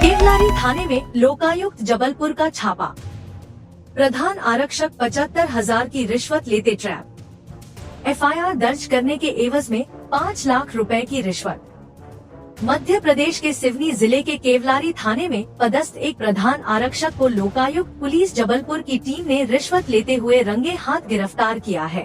केवलारी थाने में लोकायुक्त जबलपुर का छापा। प्रधान आरक्षक 75,000 की रिश्वत लेते ट्रैप। एफआईआर दर्ज करने के एवज में 5 लाख रुपए की रिश्वत। मध्य प्रदेश के सिवनी जिले के केवलारी थाने में पदस्थ एक प्रधान आरक्षक को लोकायुक्त पुलिस जबलपुर की टीम ने रिश्वत लेते हुए रंगे हाथ गिरफ्तार किया है।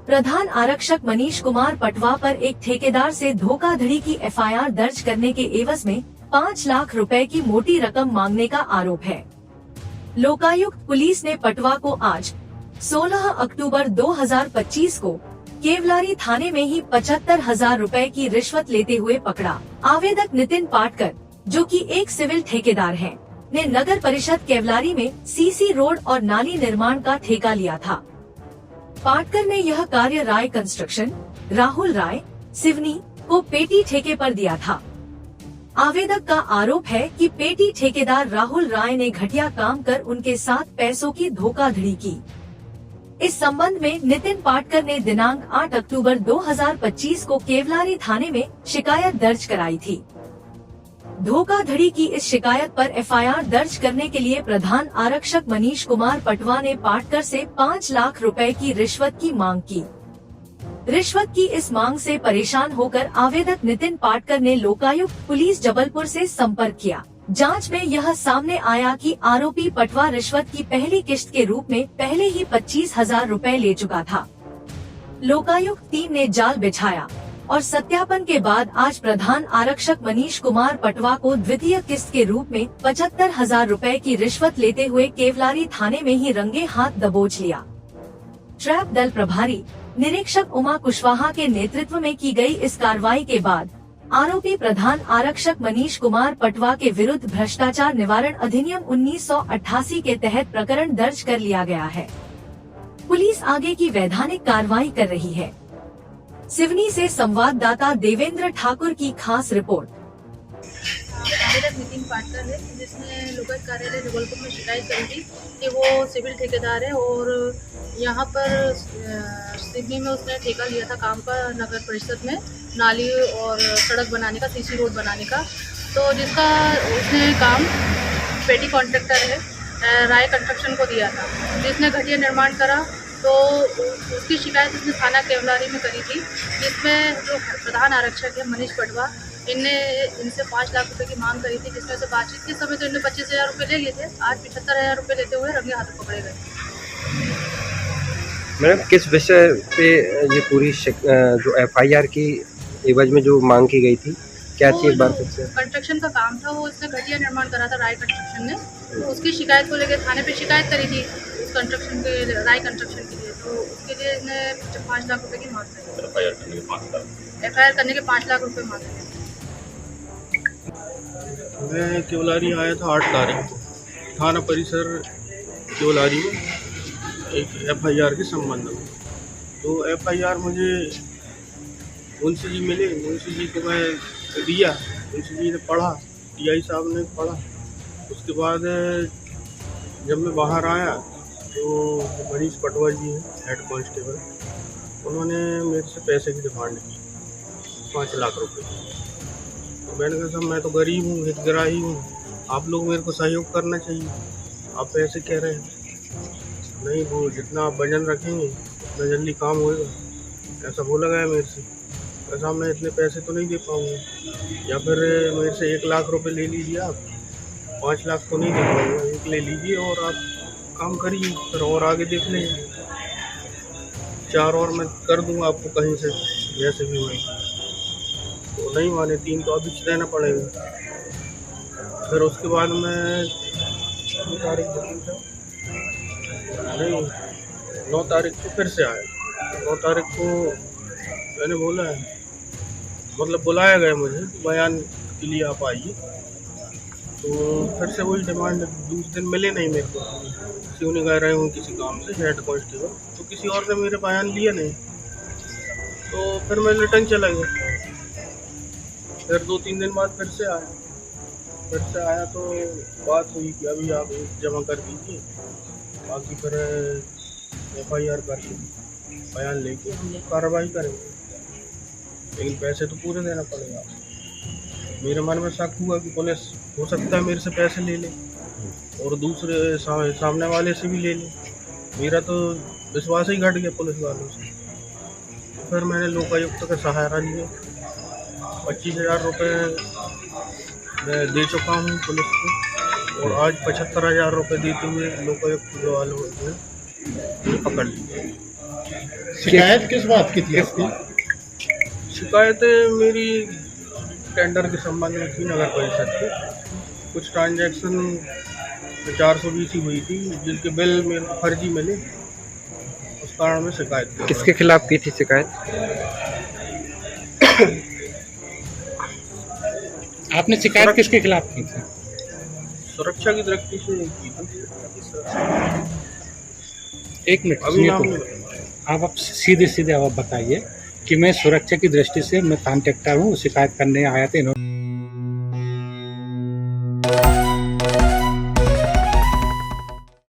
प्रधान आरक्षक मनीष कुमार पटवा पर एक ठेकेदार से धोखाधड़ी की एफआईआर दर्ज करने के एवज में 5 लाख रुपए की मोटी रकम मांगने का आरोप है। लोकायुक्त पुलिस ने पटवा को आज 16 अक्टूबर 2025 को केवलारी थाने में ही 75,000 रुपए की रिश्वत लेते हुए पकड़ा। आवेदक नितिन पाटकर, जो कि एक सिविल ठेकेदार है, ने नगर परिषद केवलारी में सीसी रोड और नाली निर्माण का ठेका लिया था। पाटकर ने यह कार्य राय कंस्ट्रक्शन, राहुल राय, सिवनी को पेटी ठेके पर दिया था। आवेदक का आरोप है कि पेटी ठेकेदार राहुल राय ने घटिया काम कर उनके साथ पैसों की धोखाधड़ी की। इस संबंध में नितिन पाटकर ने दिनांक 8 अक्टूबर 2025 को केवलारी थाने में शिकायत दर्ज कराई थी। धोखाधड़ी की इस शिकायत पर एफआईआर दर्ज करने के लिए प्रधान आरक्षक मनीष कुमार पटवा ने पाटकर से 5 लाख रुपए की रिश्वत की मांग की। रिश्वत की इस मांग से परेशान होकर आवेदक नितिन पाटकर ने लोकायुक्त पुलिस जबलपुर से संपर्क किया। जांच में यह सामने आया कि आरोपी पटवा रिश्वत की पहली किश्त के रूप में पहले ही 25,000 रुपए ले चुका था। लोकायुक्त टीम ने जाल बिछाया और सत्यापन के बाद आज प्रधान आरक्षक मनीष कुमार पटवा को द्वितीय किस्त के रूप में 75,000 रुपए की रिश्वत लेते हुए केवलारी थाने में ही रंगे हाथ दबोच लिया। ट्रैप दल प्रभारी निरीक्षक उमा कुशवाहा के नेतृत्व में की गई इस कार्रवाई के बाद आरोपी प्रधान आरक्षक मनीष कुमार पटवा के विरुद्ध भ्रष्टाचार निवारण अधिनियम 1988 के तहत प्रकरण दर्ज कर लिया गया है। पुलिस आगे की वैधानिक कार्रवाई कर रही है। सिवनी से संवाददाता देवेंद्र ठाकुर की खास रिपोर्ट। आवेदक नितिन पाटकर है, जिसने लोकायुक्त कार्यालय जबलपुर में शिकायत करी थी कि वो सिविल ठेकेदार है और यहाँ पर सिवनी में उसने ठेका लिया था काम का नगर परिषद में नाली और सड़क बनाने का, सीसी रोड बनाने का। तो जिसका उसने काम पेटी कॉन्ट्रैक्टर है राय कंस्ट्रक्शन को दिया था, जिसने घटिया निर्माण करा। तो उसकी शिकायत उसने थाना केवलारी में करी थी, जिसमें जो प्रधान आरक्षक है मनीष पटवा, इनसे 5 लाख रुपए की मांग करी थी, जिसमें से बातचीत के समय तो इन्होंने 25,000 रुपये ले लिए थे। आज 75,000 रुपये लेते हुए रंगे हाथों पकड़े गए। मैडम, किस विषय पे ये पूरी जो एफआईआर की एवज में जो मांग की गई थी, क्या थी एक बार फिर से? कंस्ट्रक्शन का काम था, वो इसने घटिया निर्माण करा था राय कंस्ट्रक्शन ने। तो उसकी शिकायत को लेकर थाने पे शिकायत करी थी उस कंस्ट्रक्शन के राय कंस्ट्रक्शन के लिए। तो उसके लिए इसने 5 लाख रुपए की मांग करी। एफआईआर करने के 5 लाख रुपए मांगे थे। मैं केवलारी आया था 8 तारीख को थाना परिसर केवलारी में एक एफआईआर के संबंध में। तो एफआईआर मुझे मुंशी जी मिले, मुंशी जी को मैं दिया, मुंशी जी ने पढ़ा, टीआई साहब ने पढ़ा। उसके बाद जब मैं बाहर आया तो मनीष पटवा जी हैं हेड कांस्टेबल, उन्होंने मेरे से पैसे की डिमांड की 5 लाख रुपए। तो मैंने कहा साहब, मैं तो गरीब हूँ, हितग्राही हूँ, आप लोग मेरे को सहयोग करना चाहिए, आप पैसे कह रहे हैं। नहीं, वो जितना आप वजन रखेंगे उतना जल्दी काम होएगा, ऐसा बोला गया मेरे से। साहब, मैं इतने पैसे तो नहीं दे पाऊँगा, या फिर मेरे से 1 लाख रुपए ले लीजिए आप, 5 लाख तो नहीं दे पाऊँगा, 1 ले लीजिए और आप काम करिए, फिर और आगे देख लेंगे, 4 और मैं कर दूँगा आपको कहीं से जैसे भी होए। तो नहीं माने, 3 तो अभी देना पड़ेगा। फिर उसके बाद मैं 9 तारीख को फिर से आया। 9 तारीख को मैंने बोला है, मतलब बुलाया गया मुझे बयान के लिए, आप आइए। तो फिर से वही डिमांड, दूसरे दिन मिले नहीं मेरे को, सिवनी गए रहे हूँ किसी काम से हेड कांस्टेबल, तो किसी और ने मेरे बयान लिया नहीं। तो फिर मैं रिटर्न चला गया। फिर 2-3 दिन बाद फिर से आया तो बात हुई कि अभी आप जमा कर दीजिए, बाकी फिर एफआईआर करके बयान लेके हम लोग कार्रवाई करेंगे, लेकिन पैसे तो पूरे देना पड़ेगा। मेरे मन में शक हुआ कि पुलिस हो सकता है मेरे से पैसे ले ले और दूसरे सामने वाले से भी ले ले। मेरा तो विश्वास ही घट गया पुलिस वालों से। फिर मैंने लोकायुक्त का सहारा लिया। 25,000 रुपये मैं दे चुका हूँ पुलिस को और आज 75,000 रुपये देते हुए लोकायुक्त वालों ने मुझे पकड़ लिया। शिकायत किस बात की थी आपकी? शिकायतें मेरी टेंडर के संबंध में थी नगर परिषद के। कुछ ट्रांजैक्शन 420 ही हुई थी जिनके बिल मेरे को फर्जी मिले, उस कारण में शिकायत की। किसके खिलाफ की थी शिकायत? आपने शिकायत किसके खिलाफ की थी? सुरक्षा की दृष्टि से की थी। एक मिनट अभी सुनिए नाम तो। आप सीधे सीधे आप बताइए कि मैं सुरक्षा की दृष्टि से मैं कॉन्ट्रैक्टर हूँ, शिकायत करने आया था इन्होंने